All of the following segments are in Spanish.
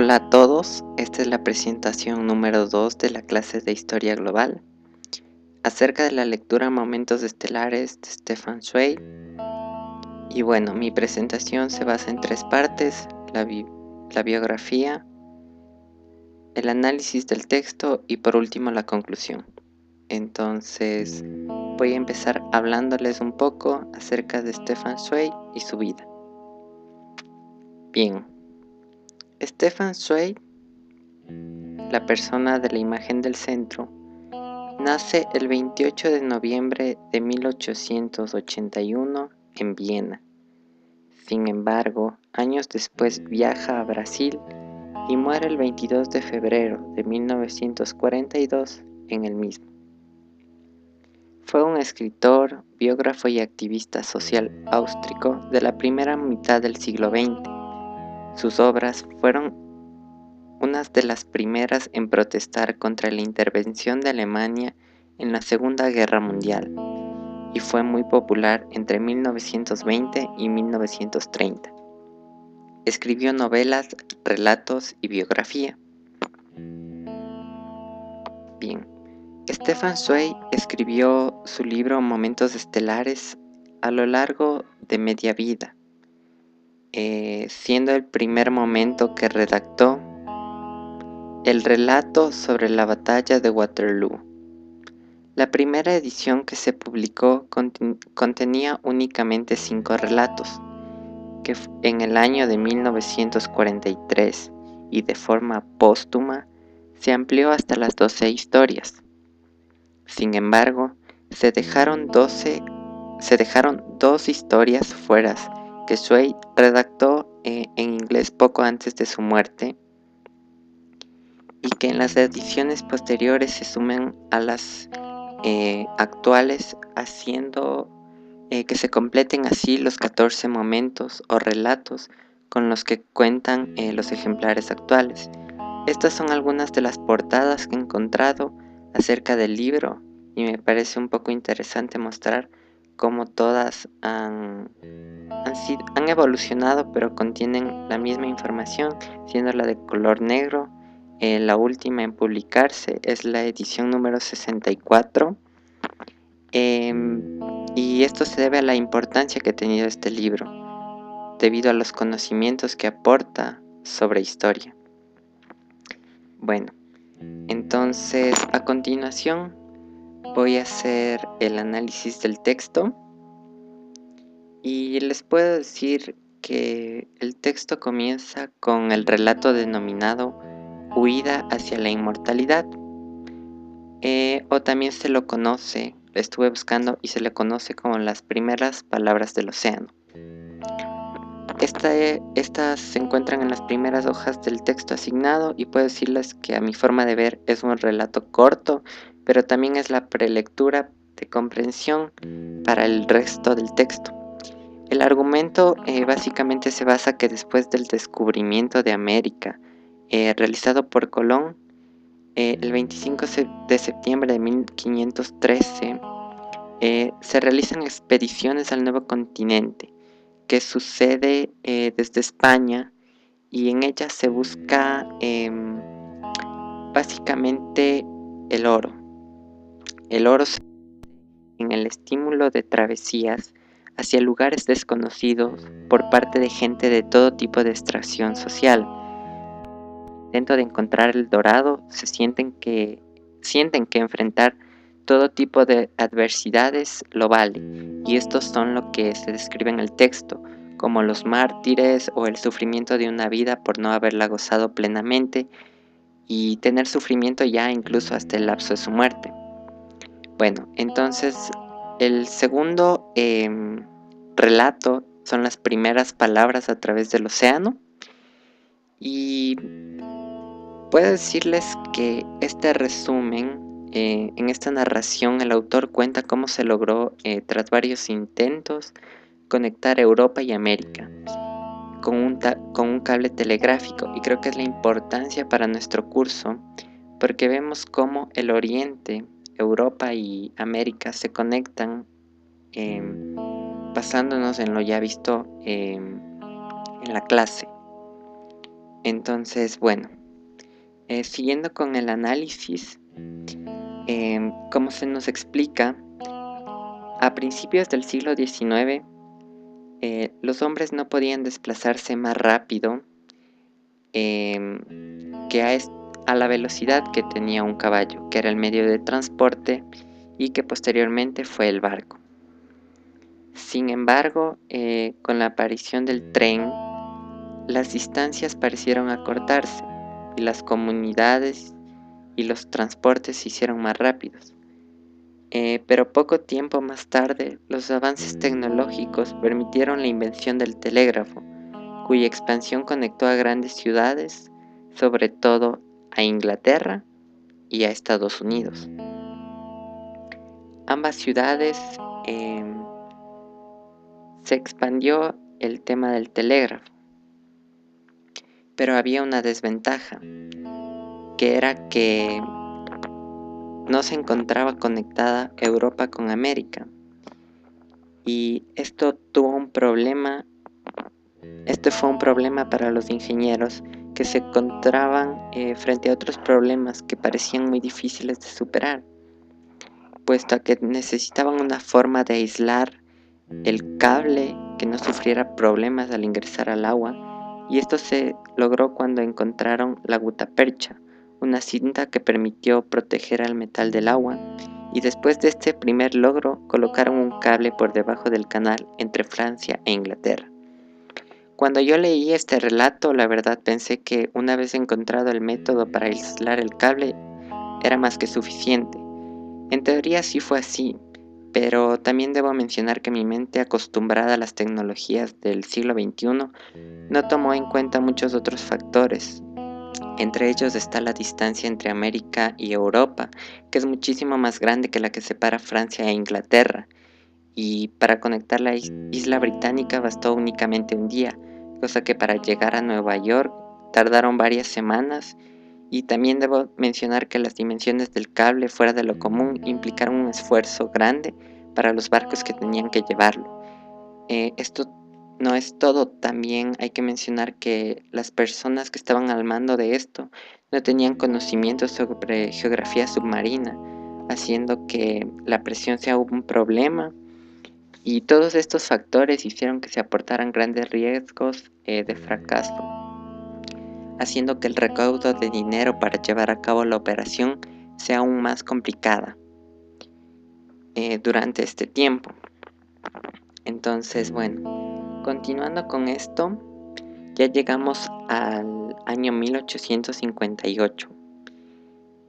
Hola a todos, esta es la presentación número 2 de la clase de Historia Global acerca de la lectura Momentos Estelares de Stefan Zweig. Y bueno, mi presentación se basa en 3 partes: la biografía, el análisis del texto y por último la conclusión. Entonces voy a empezar hablándoles un poco acerca de Stefan Zweig y su vida. Bien, Stefan Zweig, la persona de la imagen del centro, nace el 28 de noviembre de 1881 en Viena. Sin embargo, años después viaja a Brasil y muere el 22 de febrero de 1942 en el mismo. Fue un escritor, biógrafo y activista social austríaco de la primera mitad del siglo XX. Sus obras fueron unas de las primeras en protestar contra la intervención de Alemania en la Segunda Guerra Mundial y fue muy popular entre 1920 y 1930. Escribió novelas, relatos y biografía. Bien, Stefan Zweig escribió su libro Momentos Estelares a lo largo de media vida, siendo el primer momento que redactó el relato sobre la batalla de Waterloo. La primera edición que se publicó contenía únicamente 5 relatos, que en el año de 1943 y de forma póstuma se amplió hasta las 12 historias. Sin embargo, se dejaron 2 historias fuera que Zweig redactó en inglés poco antes de su muerte y que en las ediciones posteriores se sumen a las actuales, haciendo que se completen así los 14 momentos o relatos con los que cuentan los ejemplares actuales. Estas son algunas de las portadas que he encontrado acerca del libro y me parece un poco interesante mostrar cómo todas han evolucionado, pero contienen la misma información, siendo la de color negro. La última en publicarse es la edición número 64. Y esto se debe a la importancia que ha tenido este libro, debido a los conocimientos que aporta sobre historia. Bueno, entonces a continuación voy a hacer el análisis del texto y les puedo decir que el texto comienza con el relato denominado Huida hacia la inmortalidad, o también se lo conoce, estuve buscando y se le conoce como las primeras palabras del océano. Estas se encuentran en las primeras hojas del texto asignado y puedo decirles que a mi forma de ver es un relato corto, pero también es la prelectura de comprensión para el resto del texto. El argumento básicamente se basa que después del descubrimiento de América realizado por Colón el 25 de septiembre de 1513 se realizan expediciones al nuevo continente, que sucede desde España, y en ella se busca básicamente el oro. El oro en el estímulo de travesías hacia lugares desconocidos por parte de gente de todo tipo de extracción social. Dentro de encontrar el dorado, sienten que enfrentar todo tipo de adversidades lo vale, y estos son lo que se describe en el texto, como los mártires o el sufrimiento de una vida por no haberla gozado plenamente y tener sufrimiento ya incluso hasta el lapso de su muerte. Bueno, entonces el segundo relato son las primeras palabras a través del océano, y puedo decirles que este resumen, en esta narración el autor cuenta cómo se logró, tras varios intentos, conectar Europa y América con un cable telegráfico, y creo que es la importancia para nuestro curso porque vemos cómo el Oriente, Europa y América se conectan, basándonos en lo ya visto en la clase. Entonces, bueno, siguiendo con el análisis, como se nos explica, a principios del siglo XIX, los hombres no podían desplazarse más rápido em, que a la velocidad que tenía un caballo, que era el medio de transporte y que posteriormente fue el barco. Sin embargo, con la aparición del tren, las distancias parecieron acortarse y las comunidades y los transportes se hicieron más rápidos. Pero poco tiempo más tarde, los avances tecnológicos permitieron la invención del telégrafo, cuya expansión conectó a grandes ciudades, sobre todo a Inglaterra y a Estados Unidos. Ambas ciudades se expandió el tema del telégrafo, pero había una desventaja, que era que no se encontraba conectada Europa con América. Y esto fue un problema para los ingenieros que se encontraban frente a otros problemas que parecían muy difíciles de superar, puesto a que necesitaban una forma de aislar el cable que no sufriera problemas al ingresar al agua, y esto se logró cuando encontraron la gutapercha, una cinta que permitió proteger al metal del agua, y después de este primer logro colocaron un cable por debajo del canal entre Francia e Inglaterra. Cuando yo leí este relato, la verdad pensé que una vez encontrado el método para aislar el cable, era más que suficiente. En teoría sí fue así, pero también debo mencionar que mi mente, acostumbrada a las tecnologías del siglo XXI, no tomó en cuenta muchos otros factores. Entre ellos está la distancia entre América y Europa, que es muchísimo más grande que la que separa Francia e Inglaterra, y para conectar la isla británica bastó únicamente un día, cosa que para llegar a Nueva York tardaron varias semanas. Y también debo mencionar que las dimensiones del cable fuera de lo común implicaron un esfuerzo grande para los barcos que tenían que llevarlo. Esto no es todo, también hay que mencionar que las personas que estaban al mando de esto no tenían conocimientos sobre geografía submarina, haciendo que la presión sea un problema, y todos estos factores hicieron que se aportaran grandes riesgos de fracaso, haciendo que el recaudo de dinero para llevar a cabo la operación sea aún más complicada durante este tiempo. Entonces, bueno, continuando con esto, ya llegamos al año 1858.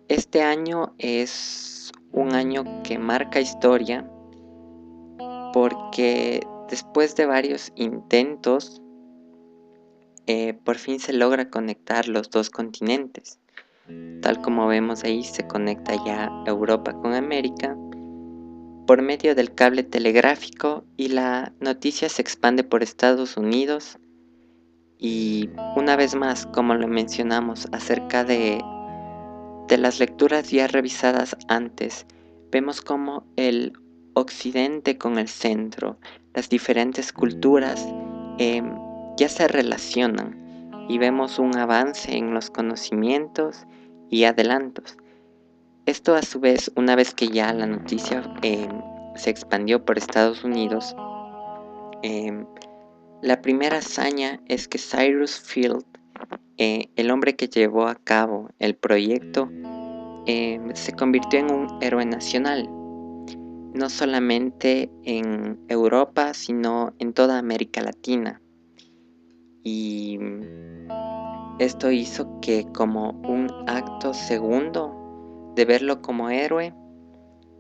Este año es un año que marca historia porque después de varios intentos, por fin se logra conectar los dos continentes. Tal como vemos ahí, se conecta ya Europa con América por medio del cable telegráfico, y la noticia se expande por Estados Unidos. Y una vez más, como lo mencionamos acerca de las lecturas ya revisadas antes, vemos cómo el occidente con el centro, las diferentes culturas ya se relacionan, y vemos un avance en los conocimientos y adelantos. Esto a su vez, una vez que ya la noticia se expandió por Estados Unidos, la primera hazaña es que Cyrus Field, el hombre que llevó a cabo el proyecto, se convirtió en un héroe nacional, no solamente en Europa, sino en toda América Latina. Y esto hizo que, como un acto segundo de verlo como héroe,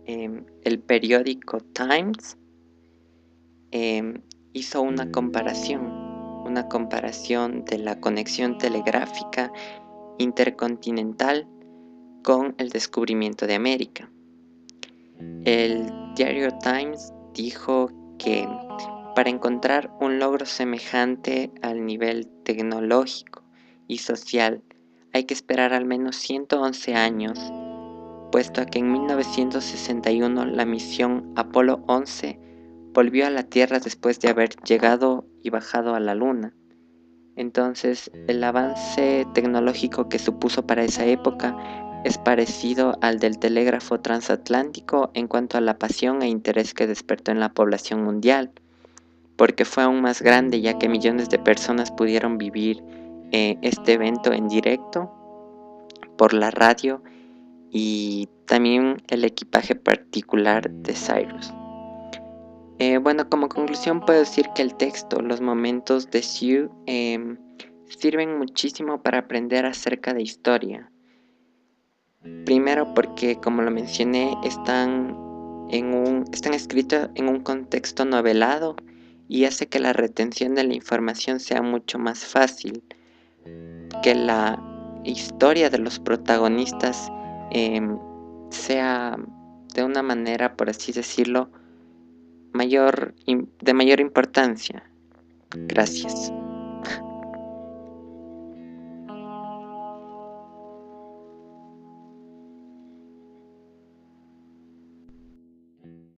el periódico Times hizo una comparación de la conexión telegráfica intercontinental con el descubrimiento de América. El diario Times dijo que para encontrar un logro semejante al nivel tecnológico y social hay que esperar al menos 111 años, puesto a que en 1961 la misión Apolo 11 volvió a la Tierra después de haber llegado y bajado a la Luna. Entonces, el avance tecnológico que supuso para esa época es parecido al del telégrafo transatlántico en cuanto a la pasión e interés que despertó en la población mundial, porque fue aún más grande ya que millones de personas pudieron vivir este evento en directo por la radio y también el equipaje particular de Cyrus. Bueno, como conclusión puedo decir que el texto, los momentos de Sue sirven muchísimo para aprender acerca de historia. Primero porque, como lo mencioné, están escritos en un contexto novelado y hace que la retención de la información sea mucho más fácil, que la historia de los protagonistas sea de una manera, por así decirlo, de mayor importancia. Gracias.